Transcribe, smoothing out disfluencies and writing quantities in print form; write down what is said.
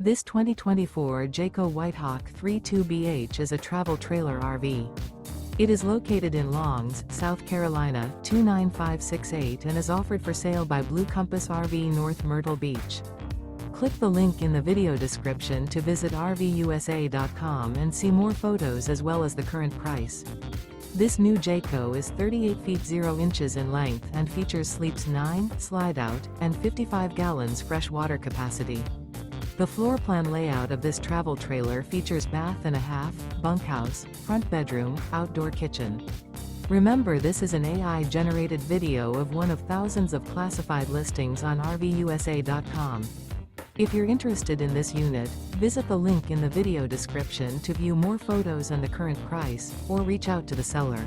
This 2024 Jayco White Hawk 32BH is a travel trailer RV. It is located in Longs, South Carolina, 29568 and is offered for sale by Blue Compass RV North Myrtle Beach. Click the link in the video description to visit RVUSA.com and see more photos as well as the current price. This new Jayco is 38 feet 0 inches in length and features sleeps 9, Slideout, and 55 gallons fresh water capacity. The floor plan layout of this travel trailer features bath and a half, bunkhouse, front bedroom, outdoor kitchen. Remember, this is an AI-generated video of one of thousands of classified listings on RVUSA.com. If you're interested in this unit, visit the link in the video description to view more photos and the current price, or reach out to the seller.